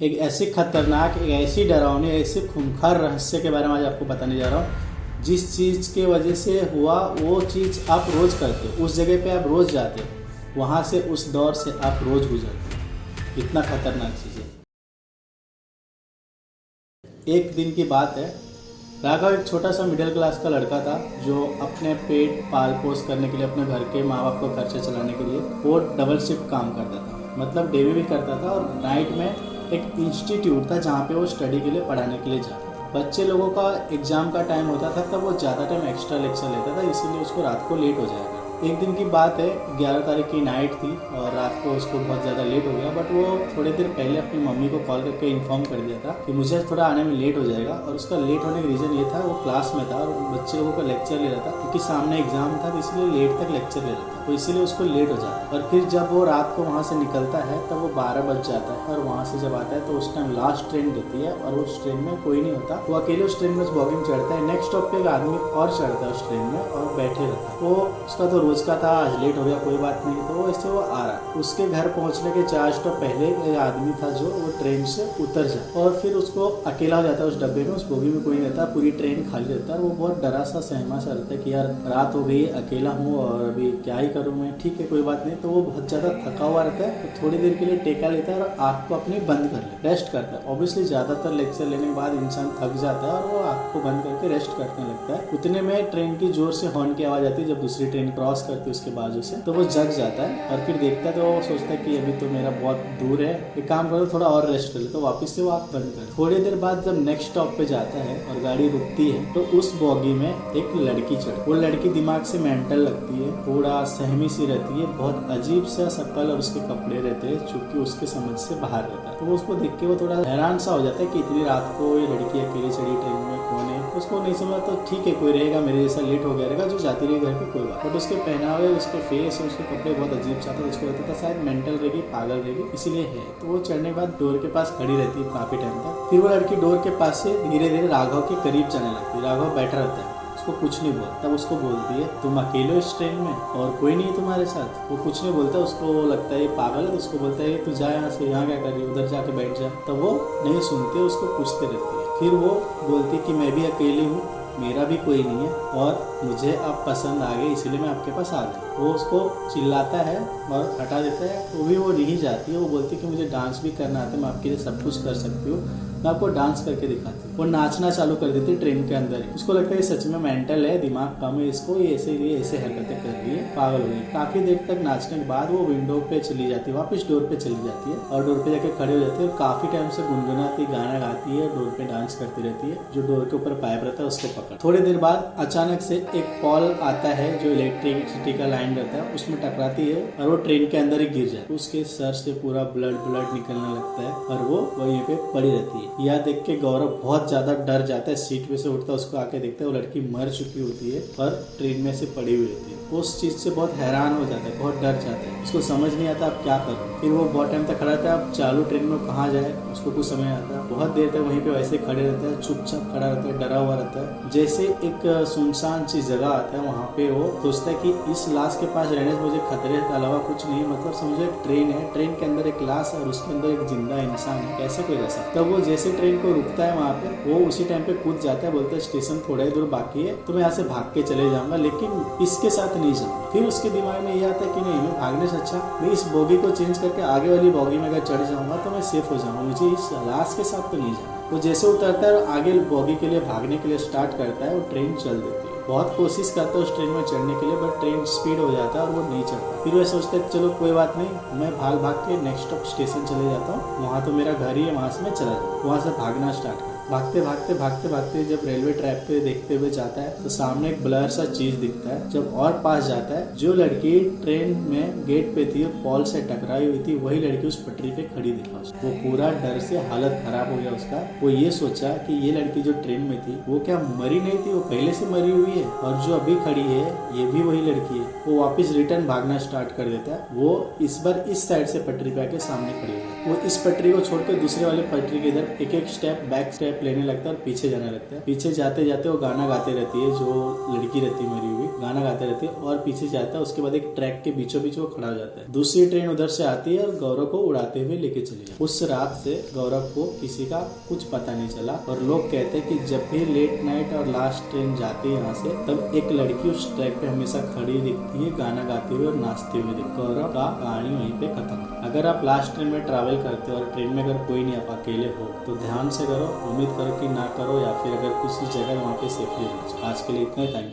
एक ऐसी खतरनाक, एक ऐसी डरावनी, ऐसे खूंखार रहस्य के बारे में आज आपको बताने जा रहा हूँ। जिस चीज़ के वजह से हुआ वो चीज़ आप रोज़ करते हो, उस जगह पे आप रोज़ जाते हो, वहाँ से उस दौर से आप रोज़ गुजरते हो। इतना खतरनाक चीज़ है। एक दिन की बात है, राघव एक छोटा सा मिडिल क्लास का लड़का था जो अपने पेट पाल पोस करने के लिए, अपने घर के माँ बाप को खर्चे चलाने के लिए वो डबल शिफ्ट काम करता था। मतलब डे में भी करता था और नाइट में एक इंस्टीट्यूट था जहाँ पे वो स्टडी के लिए, पढ़ाने के लिए जाता था। बच्चे लोगों का एग्ज़ाम का टाइम होता था तब वो ज़्यादा टाइम एक्स्ट्रा लेक्चर लेता था, इसीलिए उसको रात को लेट हो जाएगा। एक दिन की बात है, 11 तारीख की नाइट थी और रात को उसको बहुत ज़्यादा लेट हो गया। बट वो थोड़ी देर पहले अपनी मम्मी को कॉल करके इन्फॉर्म कर दिया था कि मुझे थोड़ा आने में लेट हो जाएगा। और उसका लेट होने का रीज़न ये था, वो क्लास में था और बच्चे लोगों का लेक्चर ले रहा था, क्योंकि सामने एग्जाम था तो इसलिए लेट तक लेक्चर ले रहा था, तो इसीलिए उसको लेट हो जाता है। और फिर जब वो रात को वहाँ से निकलता है तब वो 12 बज जाता है और वहाँ से जब आता है तो उस टाइम लास्ट ट्रेन रहती है और उस ट्रेन में कोई नहीं होता। वो अकेले उस ट्रेन में उस बॉगी में चढ़ता है। नेक्स्ट स्टॉप पे एक आदमी और चढ़ता है उस ट्रेन में और बैठे रहता है। वो उसका तो रोज का था, आज लेट हो गया कोई बात नहीं, तो वैसे वो आ रहा। उसके घर पहुँचने के 4 स्टॉप पहले एक आदमी था जो वो ट्रेन से उतर जाता और फिर उसको अकेला हो जाता है उस डब्बे में। उस बोगी में कोई नहीं रहता, पूरी ट्रेन खाली रहता है और वो बहुत डरा सा सहमा सा रहता है कि यार रात हो गई, अकेला हूँ और अभी क्या ही करूँ मैं। ठीक है कोई बात नहीं। तो वो बहुत ज़्यादा थका हुआ रहता है, तो थोड़ी देर के लिए टेका लेता है और आँख को अपनी बंद कर ले, रेस्ट करता है। ऑब्वियसली ज़्यादातर लेक्चर लेने के बाद इंसान थक जाता है और वो आँख को बंद करके रेस्ट करने लगता है। उतने में ट्रेन की जोर से हॉर्न की आवाज़ आती है जब दूसरी ट्रेन क्रॉस करती है उसके बाजू से, तो वो जग जाता है और फिर देखता है तो वो सोचता है कि अभी तो मेरा बहुत दूर है, एक काम करो थोड़ा और रेस्ट कर ले। तो वापस से वो आँख बंद कर। थोड़ी देर बाद जब नेक्स्ट स्टॉप पे जाता है और गाड़ी रुकती है तो उस बॉगी में एक लड़की चढ़। वो लड़की दिमाग से मेंटल लगती है, थोड़ा सहमी सी रहती है, बहुत अजीब सा शक्ल और उसके कपड़े रहते हैं चूंकि उसके समझ से बाहर रहता है। तो वो उसको देख के वो थोड़ा हैरान सा हो जाता है कि इतनी रात को ये लड़की अकेली चढ़ी ट्रेन में, कौन है। उसको नहीं समझा तो ठीक है कोई रहेगा मेरे जैसा लेट हो गया रहेगा जो जाती रही घर पे, कोई बात। बट उसके पहनावे, उसके फेस और उसके कपड़े बहुत अजीब सा था। उसको लगता था शायद मेंटल रहेगी, पागल रहेगी, इसीलिए है। तो वो चढ़ने के बाद डोर के पास खड़ी रहती है काफी टाइम तक। फिर वो लड़की डोर के पास से धीरे धीरे राघव के करीब जाने लगती है। राघव बैठा रहता है, उसको कुछ नहीं बोलता। तब उसको बोलती है तुम अकेले हो इस ट्रेन में और कोई नहीं है तुम्हारे साथ। वो कुछ नहीं बोलता, उसको लगता है ये पागल है, तो उसको बोलता है तू जा यहाँ से, यहाँ क्या कर रही है, उधर जाके बैठ जा। तो वो नहीं सुनती, उसको पूछते रहती है। फिर वो बोलती कि मैं भी अकेली हूँ, मेरा भी कोई नहीं है और मुझे आप पसंद आ गए इसलिए मैं आपके पास आ गई। वो उसको चिल्लाता है और हटा देता है, तो भी वो नहीं जाती है। वो बोलती है कि मुझे डांस भी करना आता है, मैं आपके लिए सब कुछ कर सकती हूँ, मैं आपको डांस करके दिखाती हूँ। वो नाचना चालू कर देती है ट्रेन के अंदर ही। उसको लगता है ये सच में मेंटल है, दिमाग कम है इसको, ये ऐसे हरकतें कर रही है, पागल हो गई। काफी देर तक नाचने के बाद वो विंडो पे चली जाती है, वापस डोर पे चली जाती है और डोर पे जाके खड़े हो जाती है और काफी टाइम से गुनगुनाती गाना गाती है, डोर पे डांस करती रहती है। जो डोर के ऊपर पाइप रहता है उसको पकड़। थोड़ी देर बाद अचानक से एक पॉल आता है जो इलेक्ट्रिसिटी का लाइन रहता है, उसमें टकराती है और वो ट्रेन के अंदर ही गिर जाती है। उसके सर से पूरा ब्लड निकलने लगता है और वो वहीं पे पड़ी रहती है। यह देख के गौरव बहुत ज्यादा डर जाता है, सीट पे से उठता है, उसको आके देखता है वो लड़की मर चुकी होती है और ट्रेन में से पड़ी हुई रहती है। उस चीज से बहुत हैरान हो जाता है, बहुत डर जाता है, उसको समझ नहीं आता अब क्या करूं। फिर वो बहुत टाइम तक खड़ा रहता है, अब चालू ट्रेन में कहाँ जाए उसको कुछ समझ आता है। बहुत देर तक वहीं पे वैसे खड़े रहता है, चुपचाप खड़ा रहता है, डरा हुआ रहता है। जैसे एक सुनसान सी जगह आता है, वहाँ पे वो सोचता है कि इस लाश के पास रहने से मुझे खतरे के अलावा कुछ नहीं, मतलब समझो एक ट्रेन है, ट्रेन के अंदर एक लाश और उसके अंदर एक जिंदा इंसान है, कैसे कोई रह सकता। तब वो जैसे ट्रेन को रुकता है वहाँ पे, वो उसी टाइम पे कूद जाता है, बोलता है स्टेशन थोड़ा ही दूर बाकी है तो मैं यहाँ से भाग के चले जाऊंगा, लेकिन इसके साथ नहीं जाऊंगा। फिर उसके दिमाग में ये आता है कि नहीं, मैं भागने से अच्छा मैं इस बोगी को चेंज करके आगे वाली बोगी में अगर चढ़ जाऊंगा तो मैं सेफ हो जाऊंगा, मुझे इस लाश के साथ तो नहीं जाना। वो जैसे उतरता है और आगे बोगी के लिए भागने के लिए स्टार्ट करता है, वो ट्रेन चल देती है। बहुत कोशिश करता है उस ट्रेन में चढ़ने के लिए, बट ट्रेन स्पीड हो जाता है और वो नहीं चढ़ता। फिर वो सोचता है चलो कोई बात नहीं, मैं भाग के नेक्स्ट स्टॉप स्टेशन चले जाता हूँ, वहाँ तो मेरा घर ही है, वहाँ से मैं चला जाऊँ। वहाँ से भागना स्टार्ट कर। भागते जब रेलवे ट्रैक पे देखते हुए जाता है तो सामने एक ब्लर सा चीज दिखता है। जब और पास जाता है, जो लड़की ट्रेन में गेट पे थी, पॉल से टकराई हुई थी, वही लड़की उस पटरी पे खड़ी दिखा उसको। वो पूरा डर से हालत खराब हो गया उसका। वो ये सोचा कि ये लड़की जो ट्रेन में थी वो क्या मरी नहीं थी, वो पहले से मरी हुई है, और जो अभी खड़ी है ये भी वही लड़की है। वो वापस रिटर्न भागना स्टार्ट कर देता है। वो इस बार इस साइड से पटरी पे आके सामने खड़ी हो जाती है। वो इस पटरी को छोड़ के दूसरे वाले पटरी के इधर एक एक स्टेप बैक स्टेप लेने लगता है और पीछे जाने लगता है। पीछे जाते जाते वो गाना गाते रहती है, जो लड़की रहती है मरी हुई गाना गाते रहती है और पीछे जाता है। उसके बाद एक ट्रैक के बीचों बीच वो खड़ा हो जाता है। दूसरी ट्रेन उधर से आती है और गौरव को उड़ाते हुए लेके चली जाती है। उस रात से गौरव को किसी का कुछ पता नहीं चला और लोग कहते हैं कि जब भी लेट नाइट और लास्ट ट्रेन जाती है यहाँ से, तब एक लड़की उस ट्रैक पे हमेशा खड़ी दिखती है, गाना गाते हुए और नाचते हुए। गौरव का कहानी वहीं पे खत्म। अगर आप लास्ट ट्रेन में ट्रैवल करते हो और ट्रेन में अगर कोई नहीं, आप अकेले हो, तो ध्यान से करो, उम्मीद करो कि ना करो, या फिर अगर किसी जगह वहाँ पे सेफली। आज के लिए इतना ही। Thank you.